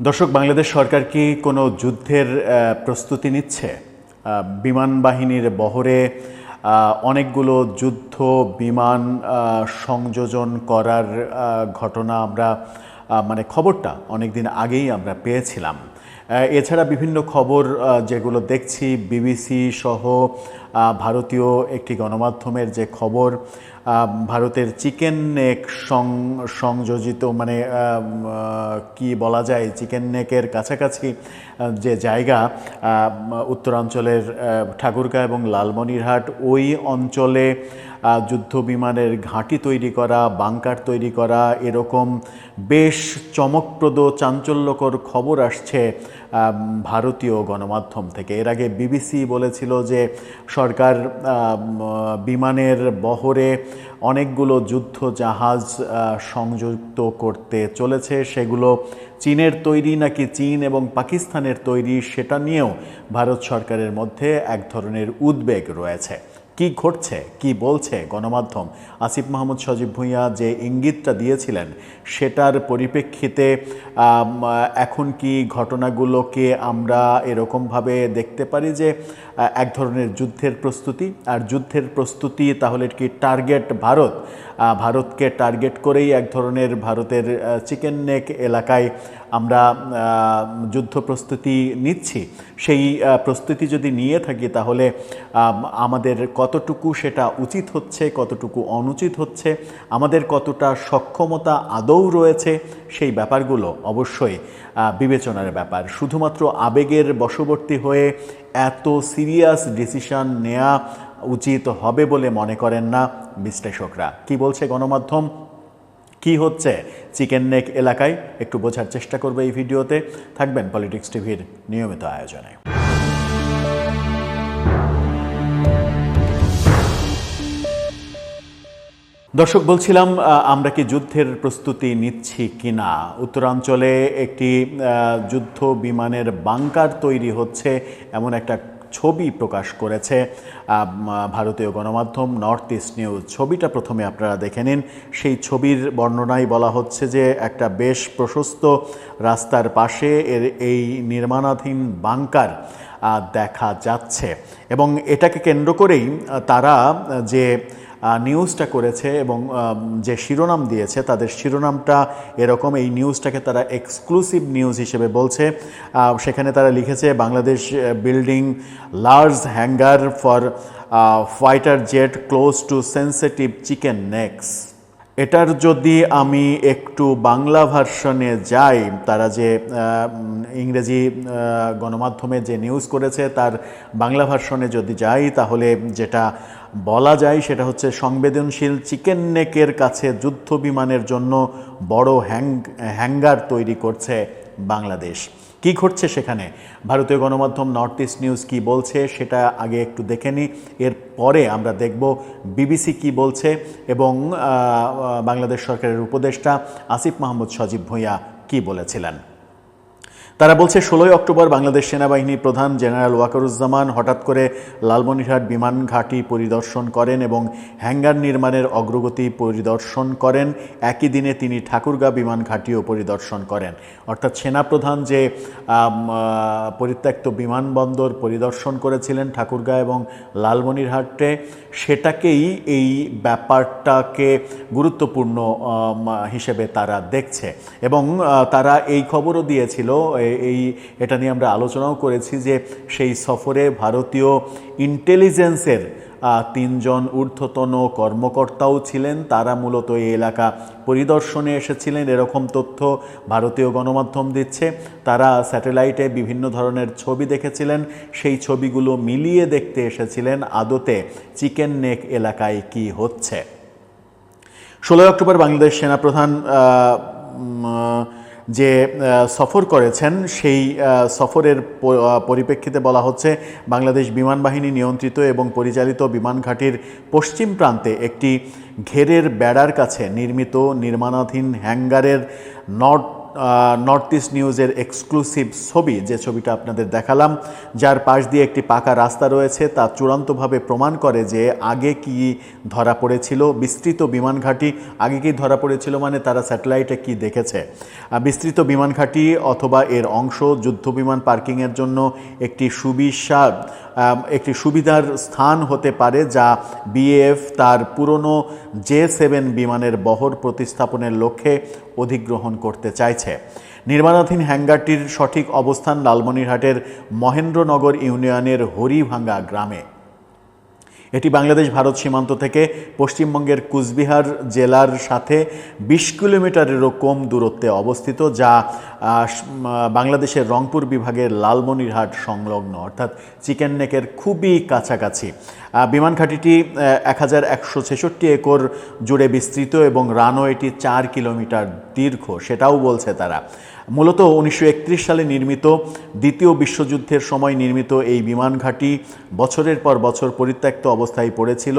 দর্শক, বাংলাদেশ সরকার কি কোনো যুদ্ধের প্রস্তুতি নিচ্ছে? বিমান বাহিনীর বহরে অনেকগুলো যুদ্ধ বিমান সংযোজন করার ঘটনা আমরা খবরটা অনেক দিন আগেই আমরা পেয়েছিলাম। এছাড়া বিভিন্ন খবর যেগুলো দেখছি বিবিসি সহ ভারতীয় একটি গণমাধ্যমের যে খবর, ভারতের চিকেন নেক সংযোজিত কি বলা যায়, চিকেন নেকের কাছাকাছি যে জায়গা উত্তরাঞ্চলের ঠাকুরগাঁও এবং লালমনিরহাট, ওই অঞ্চলে যুদ্ধ বিমানের ঘাঁটি তৈরি করা, বাংকার তৈরি করা, এরকম বেশ চমকপ্রদ চাঞ্চল্যকর খবর আসছে ভারতীয় গণমাধ্যম থেকে। এর আগে বিবিসি বলেছিল যে সরকার বিমানের বহরে অনেকগুলো যুদ্ধ জাহাজ সংযুক্ত করতে চলেছে, সেগুলো চীনের তৈরি নাকি চীন এবং পাকিস্তানের তৈরি সেটা নিয়েও ভারত সরকারের মধ্যে এক ধরনের উদ্বেগ রয়েছে। কি ঘটছে, কি বলছে গণমাধ্যম? আসিফ মাহমুদ সজীব ভুঁইয়া যে ইঙ্গিতটা দিয়েছিলেন সেটার পরিপ্রেক্ষিতে এখন কি ঘটনাগুলোকে আমরা এরকমভাবে দেখতে পারি যে এক ধরনের যুদ্ধের প্রস্তুতি? আর যুদ্ধের প্রস্তুতি তাহলে কি টার্গেট ভারতকে টার্গেট করেই এক ধরনের ভারতের চিকেন নেক এলাকায় আমরা যুদ্ধ প্রস্তুতি নিচ্ছি? সেই প্রস্তুতি যদি নিয়ে থাকি তাহলে আমাদের কতটুকু সেটা উচিত হচ্ছে, কতটুকু অনুচিত হচ্ছে, আমাদের কতটা সক্ষমতা আদৌ রয়েছে, সেই ব্যাপারগুলো অবশ্যই বিবেচনার ব্যাপার। শুধুমাত্র আবেগের বশবর্তী হয়ে এত সিরিয়াস ডিসিশন নেওয়া উচিত হবে বলে মনে করেন না বিশ্লেষকরা। কি বলছে গণমাধ্যম, কি হচ্ছে চিকেন নেক এলাকায়, একটু বোঝার চেষ্টা করবে এই ভিডিওতে। থাকবেন পলিটিক্স টিভির নিয়মিত আয়োজনে। দর্শক, বলছিলাম আমরা কি যুদ্ধের প্রস্তুতি নিচ্ছি কিনা। উত্তরাঞ্চলে একটি যুদ্ধ বিমানের বাংকার তৈরি হচ্ছে এমন একটা ছবি প্রকাশ করেছে ভারতীয় গণমাধ্যম নর্থ ইস্ট নিউজ। ছবিটা প্রথমে আপনারা দেখে নিন। সেই ছবির বর্ণনায় বলা হচ্ছে যে একটা বেশ প্রশস্ত রাস্তার পাশে এই নির্মাণাধীন বাংকার দেখা যাচ্ছে, এবং এটাকে কেন্দ্র করেই তারা যে নিউজটা করেছে এবং যে শিরোনাম দিয়েছে, তাদের শিরোনামটা এরকম। এই নিউজটাকে তারা এক্সক্লুসিভ নিউজ হিসেবে বলছে। সেখানে তারা লিখেছে, Bangladesh building large hangar for fighter jet close to sensitive chicken necks. এটার যদি আমি একটু বাংলা ভার্সনে যাই, তারা যে ইংরেজি গণমাধ্যমে যে নিউজ করেছে তার বাংলা ভার্সনে যদি যাই, তাহলে যেটা বলা যায় সেটা হচ্ছে, সংবেদনশীল চিকেন নেকের কাছে যুদ্ধ বিমানের জন্য বড় হ্যাঙ্গার তৈরি করছে বাংলাদেশ। কি ঘটছে সেখানে? ভারতীয় গণমাধ্যম নর্থ ইস্ট নিউজ কি বলছে সেটা আগে একটু দেখে নিই, এরপরে আমরা দেখব বিবিসি কি বলছে এবং বাংলাদেশ সরকারের উপদেষ্টা আসিফ মাহমুদ সজীব ভুঁইয়া কি বলেছিলেন। তারা বলছে, 16 অক্টোবর বাংলাদেশ সেনাবাহিনী প্রধান জেনারেল ওয়াকারুজ্জামান হঠাৎ করে লালমনিরহাট বিমান ঘাঁটি পরিদর্শন করেন এবং হ্যাঙ্গার নির্মাণের অগ্রগতি পরিদর্শন করেন। একই দিনে তিনি ঠাকুরগাঁও বিমান ঘাঁটিও পরিদর্শন করেন। অর্থাৎ সেনাপ্রধান যে পরিত্যক্ত বিমানবন্দর পরিদর্শন করেছিলেন ঠাকুরগাঁও এবং লালমনিরহাটে, সেটাকেই এই ব্যাপারটাকে গুরুত্বপূর্ণ হিসেবে তারা দেখছে। এবং তারা এই খবরও দিয়েছিল, এটা নিয়ে আমরা আলোচনাও করেছি, যে সেই সফরে ভারতীয় ইন্টেলিজেন্সের 3 জন ঊর্ধ্বতন কর্মকর্তাও ছিলেন। তারা মূলত এই এলাকা পরিদর্শনে এসেছিলেন, এরকম তথ্য ভারতীয় গণমাধ্যম দিচ্ছে। তারা স্যাটেলাইটে বিভিন্ন ধরনের ছবি দেখেছিলেন, সেই ছবিগুলো মিলিয়ে দেখতে এসেছিলেন আদতে চিকেন নেক এলাকায় কি হচ্ছে। 16 অক্টোবর বাংলাদেশ সেনাপ্রধান যে সফর করেছেন, সেই সফরের পরিপ্রেক্ষিতে বলা হচ্ছে, বাংলাদেশ বিমান বাহিনী নিয়ন্ত্রিত এবং পরিচালিত বিমান ঘাঁটির পশ্চিম প্রান্তে একটি ঘেরের বেড়ার কাছে নির্মাণাধীন হ্যাঙ্গারের নট নর্থ ইস্ট নিউজের এক্সক্লুসিভ ছবি, যে ছবিটা আপনাদের দেখালাম, যার পাশ দিয়ে একটি পাকা রাস্তা রয়েছে, তা চূড়ান্তভাবে প্রমাণ করে যে আগে কি ধরা পড়েছিল। বিস্তৃত বিমান ঘাঁটি আগে কি ধরা পড়েছিল মানে তারা স্যাটেলাইটে কি দেখেছে। বিস্তৃত বিমান ঘাঁটি অথবা এর অংশ যুদ্ধবিমান পার্কিংয়ের জন্য একটি সুবিধার স্থান হতে পারে, যা বিএএফ তার পুরনো J-7 বিমানের বহর প্রতিস্থাপনের লক্ষ্যে অধিগ্রহণ করতে চাইছে। নির্মাণাধীন হ্যাঙ্গারটির সঠিক অবস্থান লালমনিরহাটের মহেন্দ্রনগর ইউনিয়নের হরিভাঙ্গা গ্রামে। এটি বাংলাদেশ ভারত সীমান্ত থেকে পশ্চিমবঙ্গের কুচবিহার জেলার সাথে 20 কিলোমিটারেরও কম দূরত্বে অবস্থিত, যা বাংলাদেশের রংপুর বিভাগের লালমনিরহাট সংলগ্ন, অর্থাৎ চিকেন নেকের খুবই কাছাকাছি। বিমান ঘাঁটিটি 1166 একর জুড়ে বিস্তৃত এবং রানওয়েটি 4 কিলোমিটার দীর্ঘ, সেটাও বলছে তারা। মূলত 1931 সালে নির্মিত, দ্বিতীয় বিশ্বযুদ্ধের সময় নির্মিত এই বিমান ঘাঁটি বছরের পর বছর পরিত্যক্ত অবস্থায় পড়েছিল,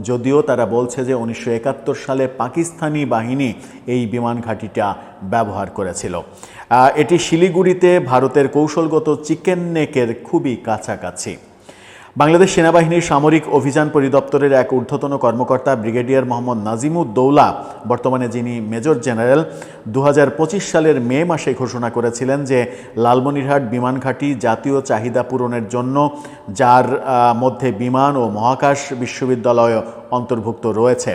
যদিও তারা বলছে যে 1971 সালে পাকিস্তানি বাহিনী এই বিমান ঘাঁটিটা ব্যবহার করেছিল। এটি শিলিগুড়িতে ভারতের কৌশলগত চিকেন নেকের খুবই কাছাকাছি। বাংলাদেশ সেনাবাহিনীর সামরিক অভিযান পরিদপ্তরের এক ঊর্ধ্বতন কর্মকর্তা ব্রিগেডিয়ার মোহাম্মদ নাজিমুদ্দৌলা, বর্তমানে যিনি মেজর জেনারেল, 2025 সালের মে মাসে ঘোষণা করেছিলেন যে লালমনিরহাট বিমান ঘাঁটি জাতীয় চাহিদা পূরণের জন্য, যার মধ্যে বিমান ও মহাকাশ বিশ্ববিদ্যালয় অন্তর্ভুক্ত রয়েছে,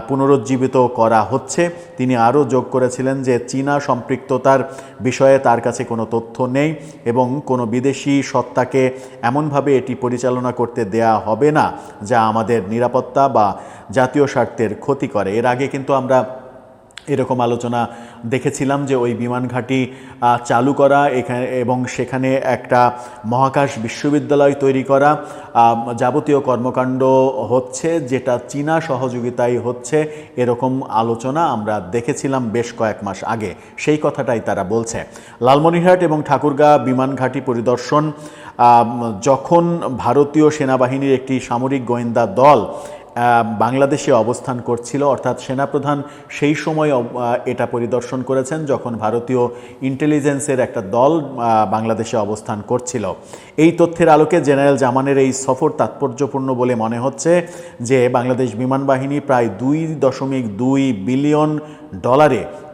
পুনরুজ্জীবিত করা হচ্ছে। তিনি আরও যোগ করেছিলেন যে চীনা সম্পৃক্ততার বিষয়ে তার কাছে কোনো তথ্য নেই এবং কোনো বিদেশি সত্তাকে এমনভাবে এটি পরিচালনা করতে দেয়া হবে না যা আমাদের নিরাপত্তা বা জাতীয় স্বার্থের ক্ষতি করে। এর আগে কিন্তু আমরা এরকম আলোচনা দেখেছিলাম যে ওই বিমান ঘাঁটি চালু করা এখানে এবং সেখানে একটা মহাকাশ বিশ্ববিদ্যালয় তৈরি করা, যাবতীয় কর্মকাণ্ড হচ্ছে যেটা চীনা সহযোগিতায় হচ্ছে, এরকম আলোচনা আমরা দেখেছিলাম বেশ কয়েক মাস আগে। সেই কথাটাই তারা বলছে। লালমনিরহাট এবং ঠাকুরগাঁ বিমান ঘাঁটি পরিদর্শন যখন ভারতীয় সেনাবাহিনীর একটি সামরিক গোয়েন্দা দল বাংলাদেশে অবস্থান করছিল, অর্থাৎ সেনাপ্রধান সেই সময় এটা পরিদর্শন করেছেন যখন ভারতীয় ইন্টেলিজেন্সের একটা দল বাংলাদেশে অবস্থান করছিল। এই তথ্যের আলোকে জেনারেল জামানের এই সফর তাৎপর্যপূর্ণ বলে মনে হচ্ছে যে বাংলাদেশ বিমান বাহিনী প্রায় $2.2 বিলিয়ন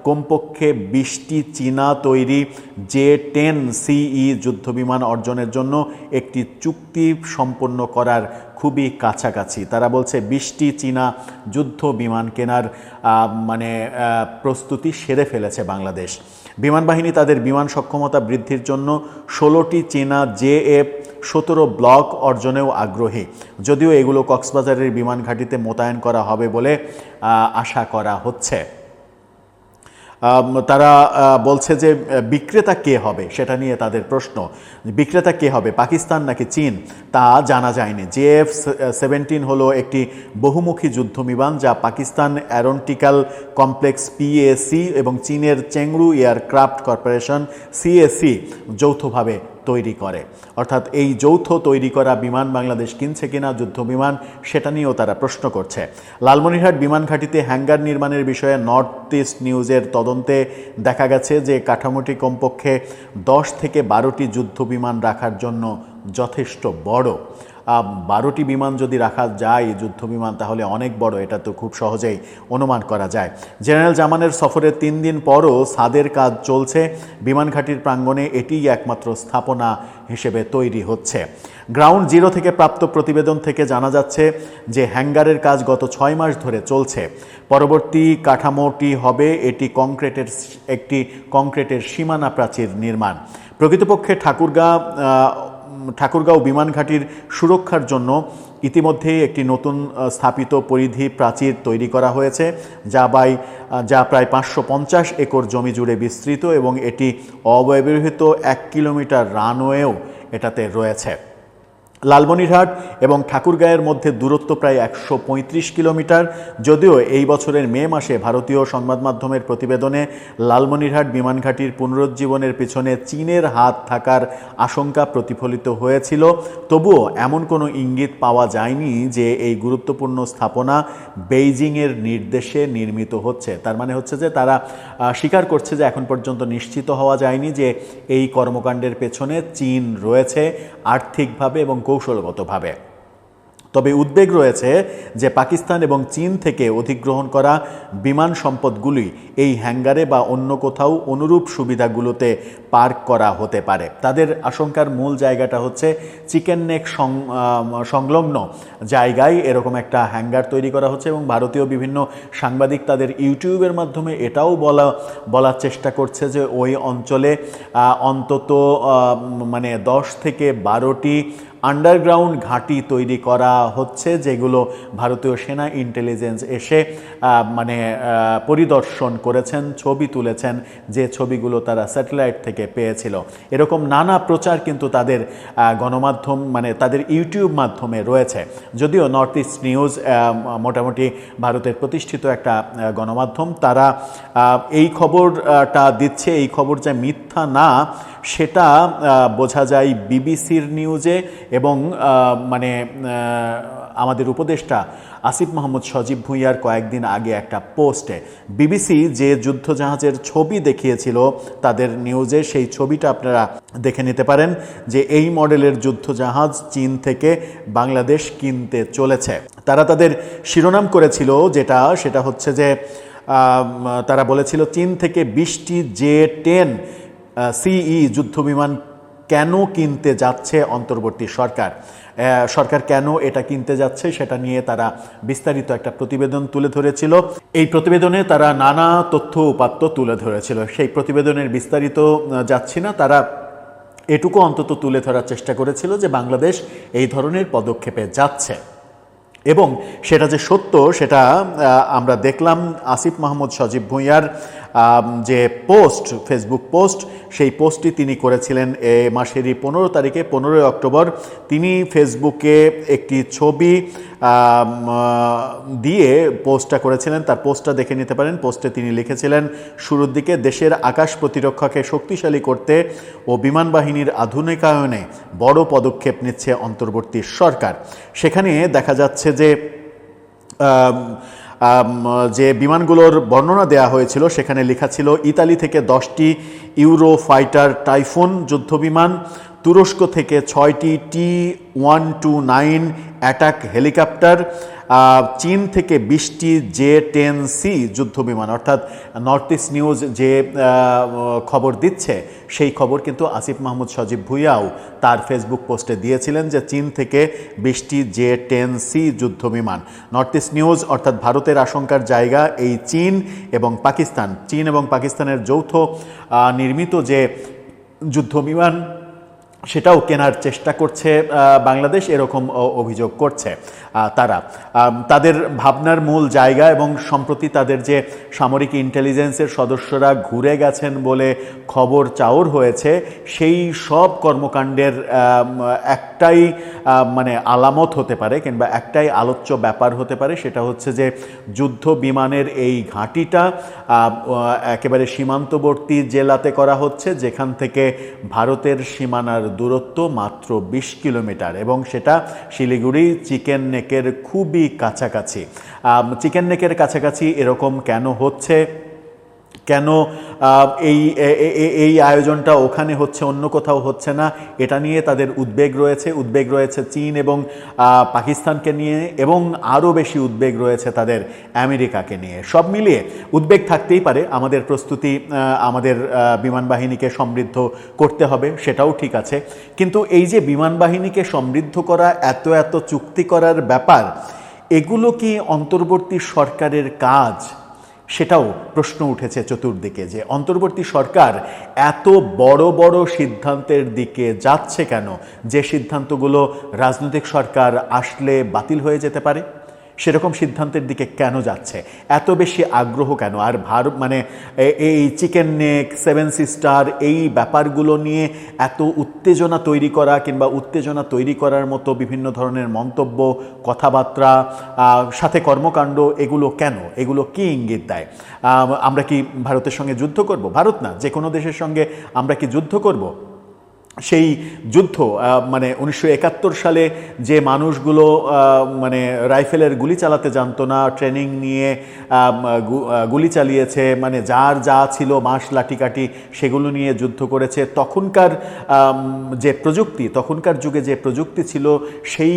কমপক্ষে 20টি চীনা তৈরি J-10CE যুদ্ধবিমান অর্জনের জন্য একটি চুক্তি সম্পন্ন করার খুবই কাছাকাছি। তারা বলছে 20টি চীনা যুদ্ধ বিমান কেনার প্রস্তুতি সেরে ফেলেছে বাংলাদেশ। বিমান বাহিনী তাদের বিমান সক্ষমতা বৃদ্ধির জন্য 16টি চীনা JF-17 ব্লক অর্জনেও আগ্রহী, যদিও এগুলো কক্সবাজারের বিমান ঘাঁটিতে মোতায়েন করা হবে বলে আশা করা হচ্ছে। তারা বলছে যে বিক্রেতা কে হবে সেটা নিয়ে তাদের প্রশ্ন। বিক্রেতা কে হবে, পাকিস্তান নাকি চীন, তা জানা যায়নি। JF-17 হলো একটি বহুমুখী যুদ্ধবিমান যা পাকিস্তান অ্যারোনটিক্যাল কমপ্লেক্স PAC এবং চীনের চেংরু এয়ারক্রাফট কর্পোরেশন CAC যৌথভাবে তৈরি করে। অর্থাৎ এই যৌথ তৈরি করা বিমান বাংলাদেশ কিনছে কিনা যুদ্ধবিমান, সেটা নিয়েও তারা প্রশ্ন করছে। লালমনিরহাট বিমান ঘাঁটিতে হ্যাঙ্গার নির্মাণের বিষয়ে নর্থ ইস্ট নিউজের তদন্তে দেখা গেছে যে কাঠামোটি কমপক্ষে 10 থেকে 12টি যুদ্ধবিমান রাখার জন্য যথেষ্ট বড়। 12টি বিমান যদি রাখা যায় যুদ্ধবিমান, তাহলে অনেক বড়, এটা তো খুব সহজেই অনুমান করা যায়। জেনারেল জামানের সফরের 3 দিন পরও ছাদের কাজ চলছে। বিমান ঘাঁটির প্রাঙ্গণে এটিই একমাত্র স্থাপনা হিসেবে তৈরি হচ্ছে। গ্রাউন্ড জিরো থেকে প্রাপ্ত প্রতিবেদন থেকে জানা যাচ্ছে যে হ্যাঙ্গারের কাজ গত 6 মাস ধরে চলছে। পরবর্তী কাঠামোটি হবে একটি কংক্রিটের সীমানা প্রাচীর নির্মাণ। প্রকৃতপক্ষে ঠাকুরগাঁও বিমান ঘাঁটির সুরক্ষার জন্য ইতিমধ্যেই একটি নতুন স্থাপিত পরিধি প্রাচীর তৈরি করা হয়েছে, যা প্রায় 550 একর জমি জুড়ে বিস্তৃত এবং এটি অব্যবহৃত 1 কিলোমিটার রানওয়েও এটাতে রয়েছে। লালমনিরহাট এবং ঠাকুরগাঁয়ের মধ্যে দূরত্ব প্রায় 135 কিলোমিটার। যদিও এই বছরের মে মাসে ভারতীয় সংবাদ মাধ্যমের প্রতিবেদনে লালমনিরহাট বিমান ঘাঁটির পুনরুজ্জীবনের পেছনে চীনের হাত থাকার আশঙ্কা প্রতিফলিত হয়েছিল, তবুও এমন কোনো ইঙ্গিত পাওয়া যায়নি যে এই গুরুত্বপূর্ণ স্থাপনা বেইজিংয়ের নির্দেশে নির্মিত হচ্ছে। তার মানে হচ্ছে যে তারা স্বীকার করছে যে এখন পর্যন্ত নিশ্চিত হওয়া যায়নি যে এই কর্মকাণ্ডের পেছনে চীন রয়েছে আর্থিকভাবে এবং কৌশলগতভাবে। তবে উদ্বেগ রয়েছে যে পাকিস্তান এবং চীন থেকে অধিগ্রহণ করা বিমান সম্পদগুলি এই হ্যাঙ্গারে বা অন্য কোথাও অনুরূপ সুবিধাগুলোতে পার্ক করা হতে পারে। তাদের আশঙ্কার মূল জায়গাটা হচ্ছে চিকেন নেক সংলগ্ন জায়গায় এরকম একটা হ্যাঙ্গার তৈরি করা হচ্ছে এবং ভারতীয় বিভিন্ন সাংবাদিক তাদের ইউটিউবের মাধ্যমে এটাও বলার চেষ্টা করছে যে ওই অঞ্চলে অন্তত মানে 10 থেকে 12টি আন্ডারগ্রাউন্ড ঘাঁটি তৈরি করা হচ্ছে, যেগুলো ভারতীয় সেনা ইন্টেলিজেন্স এসে মানে পরিদর্শন করেছেন, ছবি তুলেছেন, যে ছবিগুলো তারা স্যাটেলাইট থেকে পেয়েছিল। এরকম নানা প্রচার কিন্তু তাদের গণমাধ্যম মানে তাদের ইউটিউব মাধ্যমে রয়েছে। যদিও নর্থ ইস্ট নিউজ মোটামুটি ভারতের প্রতিষ্ঠিত একটা গণমাধ্যম, তারা এই খবরটা দিচ্ছে, এই খবর যে মিথ্যা না সেটা বোঝা যায় বিবিসির নিউজে এবং মানে আমাদের উপদেষ্টা আসিফ মাহমুদ সজীব ভুঁইয়ার কয়েকদিন আগে একটা পোস্টে। বিবিসি যে যুদ্ধজাহাজের ছবি দেখিয়েছিল তাদের নিউজে, সেই ছবিটা আপনারা দেখে নিতে পারেন যে এই মডেলের যুদ্ধজাহাজ চীন থেকে বাংলাদেশ কিনতে চলেছে। তারা তাদের শিরোনাম করেছিল সেটা হচ্ছে যে তারা বলেছিল চীন থেকে 20টি J-10 CE যুদ্ধবিমান কেন কিনতে যাচ্ছে অন্তর্বর্তী সরকার। সরকার কেন এটা কিনতে যাচ্ছে সেটা নিয়ে তারা বিস্তারিত একটা প্রতিবেদন তুলে ধরেছিল। এই প্রতিবেদনে তারা নানা তথ্য উপাত্ত তুলে ধরেছিল। সেই প্রতিবেদনের বিস্তারিত যাচ্ছি না, তারা এটুকু অন্তত তুলে ধরার চেষ্টা করেছিল যে বাংলাদেশ এই ধরনের পদক্ষেপে যাচ্ছে এবং সেটা যে সত্য সেটা আমরা দেখলাম। আসিফ মাহমুদ সজীব ভুঁইয়ার যে পোস্ট, ফেসবুক পোস্ট, সেই পোস্টটি তিনি করেছিলেন এ মাসেরই 15 তারিখে, 15 অক্টোবর। তিনি ফেসবুকে একটি ছবি দিয়ে পোস্টটা করেছিলেন। তার পোস্টটা দেখে নিতে পারেন। পোস্টে তিনি লিখেছিলেন, শুরুর দিকে দেশের আকাশ প্রতিরক্ষাকে শক্তিশালী করতে ও বিমান বাহিনীর আধুনিকায়নে বড় পদক্ষেপ নিচ্ছে অন্তর্বর্তী সরকার। সেখানে দেখা যাচ্ছে যে বিমানগুলোর বর্ণনা দেয়া হয়েছিল সেখানে লেখা ছিল ইতালি থেকে 10টি ইউরো ফাইটার টাইফুন যুদ্ধবিমান, তুরস্ক থেকে 6টি T-129 অ্যাটাক হেলিকপ্টার, চীন থেকে 20টি J-10C যুদ্ধবিমান। অর্থাৎ নর্থ ইস্ট নিউজ যে খবর দিচ্ছে সেই খবর কিন্তু আসিফ মাহমুদ সজীব ভুঁইয়াও তার ফেসবুক পোস্টে দিয়েছিলেন যে চীন থেকে 20টি J-10C যুদ্ধবিমান। নর্থ ইস্ট নিউজ অর্থাৎ ভারতের আশঙ্কার জায়গা এই চীন এবং পাকিস্তান। চীন এবং পাকিস্তানের যৌথ নির্মিত যে যুদ্ধবিমান সেটাও কেনার চেষ্টা করছে বাংলাদেশ, এরকম অভিযোগ করছে তারা। তাদের ভাবনার মূল জায়গা এবং সম্প্রতি তাদের যে সামরিক ইন্টেলিজেন্সের সদস্যরা ঘুরে গেছেন বলে খবর চাউর হয়েছে, সেই সব কর্মকাণ্ডের একটাই মানে আলামত হতে পারে কিংবা একটাই আলোচ্য ব্যাপার হতে পারে, সেটা হচ্ছে যে যুদ্ধ বিমানের এই ঘাঁটিটা একেবারে সীমান্তবর্তী জেলাতে করা হচ্ছে, যেখান থেকে ভারতের সীমানার দূরত্ব মাত্র 20 কিলোমিটার এবং সেটা শিলিগুড়ি চিকেন নেকের খুবই কাছাকাছি। চিকেন নেকের কাছাকাছি এরকম কেন হচ্ছে, কেন এই আয়োজনটা ওখানে হচ্ছে অন্য কোথাও হচ্ছে না, এটা নিয়ে তাদের উদ্বেগ রয়েছে চীন এবং পাকিস্তানকে নিয়ে এবং আরও বেশি উদ্বেগ রয়েছে তাদের আমেরিকাকে নিয়ে। সব মিলিয়ে উদ্বেগ থাকতেই পারে। আমাদের প্রস্তুতি, আমাদের বিমান বাহিনীকে সমৃদ্ধ করতে হবে, সেটাও ঠিক আছে, কিন্তু এই যে বিমান বাহিনীকে সমৃদ্ধ করা, এত চুক্তি করার ব্যাপার, এগুলো কি অন্তর্বর্তী সরকারের কাজ? সেটাও প্রশ্ন উঠেছে চতুর্দিকে যে অন্তর্বর্তী সরকার এত বড় সিদ্ধান্তের দিকে যাচ্ছে কেন, যে সিদ্ধান্তগুলো রাজনৈতিক সরকার আসলে বাতিল হয়ে যেতে পারে। সেরকম সিদ্ধান্তের দিকে কেন যাচ্ছে, এত বেশি আগ্রহ কেন? আর ভারত মানে এই চিকেন নেক, সেভেন সিস্টার, এই ব্যাপারগুলো নিয়ে এত উত্তেজনা তৈরি করা কিংবা উত্তেজনা তৈরি করার মতো বিভিন্ন ধরনের মন্তব্য, কথাবার্তা, সাথে কর্মকাণ্ড, এগুলো কেন? এগুলো কি ইঙ্গিত দেয়? আমরা কি ভারতের সঙ্গে যুদ্ধ করব? ভারত না, যে কোনো দেশের সঙ্গে আমরা কি যুদ্ধ করব? সেই যুদ্ধ মানে 1971 সালে যে মানুষগুলো মানে রাইফেলের গুলি চালাতে জানতো না, ট্রেনিং নিয়ে গুলি চালিয়েছে, মানে যার যা ছিল বাঁশ লাঠিকাঠি সেগুলো নিয়ে যুদ্ধ করেছে, তখনকার যে প্রযুক্তি, তখনকার যুগে যে প্রযুক্তি ছিল, সেই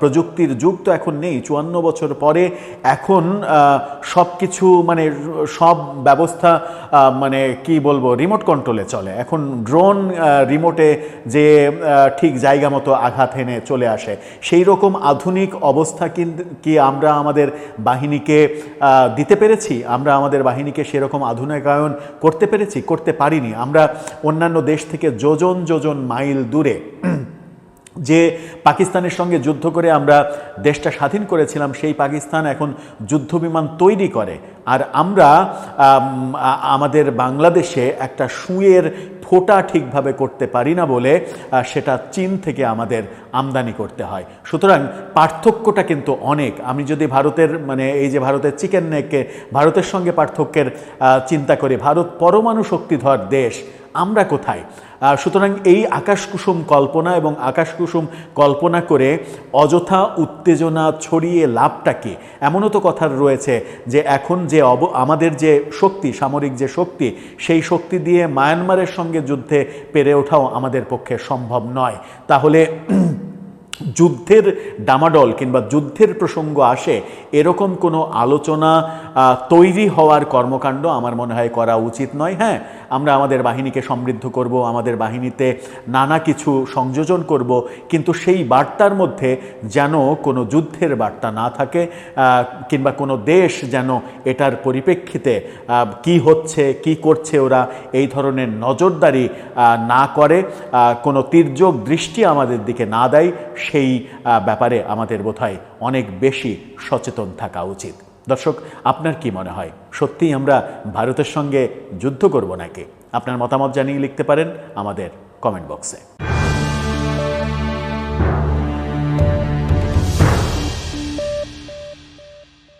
প্রযুক্তির যুগ তো এখন নেই। 54 বছর পরে এখন সব কিছু মানে সব ব্যবস্থা মানে কি বলবো, রিমোট কন্ট্রোলে চলে। এখন ড্রোন রিমোটে যে ঠিক জায়গা মতো আঘাত এনে চলে আসে। সেই রকম আধুনিক অবস্থা কি আমরা আমাদের বাহিনীকে দিতে পেরেছি? আমরা আমাদের বাহিনীকে সেরকম আধুনিকায়ন করতে পেরেছি? করতে পারিনি। আমরা অন্যান্য দেশ থেকে যোজন যোজন মাইল দূরে, যে পাকিস্তানের সঙ্গে যুদ্ধ করে আমরা দেশটা স্বাধীন করেছিলাম, সেই পাকিস্তান এখন যুদ্ধবিমান তৈরি করে, আর আমরা আমাদের বাংলাদেশে একটা সুঁয়ের ফোঁটা ঠিকভাবে করতে পারি না বলে সেটা চীন থেকে আমাদের আমদানি করতে হয়। সুতরাং পার্থক্যটা কিন্তু অনেক। আমি যদি ভারতের মানে এই যে ভারতের চিকেন নেককে ভারতের সঙ্গে পার্থক্যের চিন্তা করি, ভারত পরমাণু শক্তিধর দেশ, আমরা কোথায়? সুতরাং এই আকাশকুসুম কল্পনা এবং আকাশকুসুম কল্পনা করে অযথা উত্তেজনা ছড়িয়ে লাভটা কি? এমনও তো কথা রয়েছে যে এখন যে আমাদের যে শক্তি, সামরিক যে শক্তি, সেই শক্তি দিয়ে মায়ানমারের সঙ্গে যুদ্ধে পেরে ওঠাও আমাদের পক্ষে সম্ভব নয়। তাহলে যুদ্ধের ডামাডোল কিংবা যুদ্ধের প্রসঙ্গ আসে এরকম কোনো আলোচনা তৈরি হওয়ার কর্মকাণ্ড আমার মনে হয় করা উচিত নয়। হ্যাঁ, আমরা আমাদের বাহিনীকে সমৃদ্ধ করব, আমাদের বাহিনীতে নানা কিছু সংযোজন করব, কিন্তু সেই বার্তার মধ্যে যেন কোনো যুদ্ধের বার্তা না থাকে, কিংবা কোনো দেশ যেন এটার পরিপ্রেক্ষিতে কি হচ্ছে, কি করছে ওরা, এই ধরনের নজরদারি না করে, কোনো তির্যক দৃষ্টি আমাদের দিকে না দেয়, সেই ব্যাপারে আমাদের বোধহয় অনেক বেশি সচেতন থাকা উচিত। দর্শক, আপনার কি মনে হয়, সত্যিই আমরা ভারতের সঙ্গে যুদ্ধ করব নাকি? আপনার মতামত জানিয়ে লিখতে পারেন আমাদের কমেন্ট বক্সে।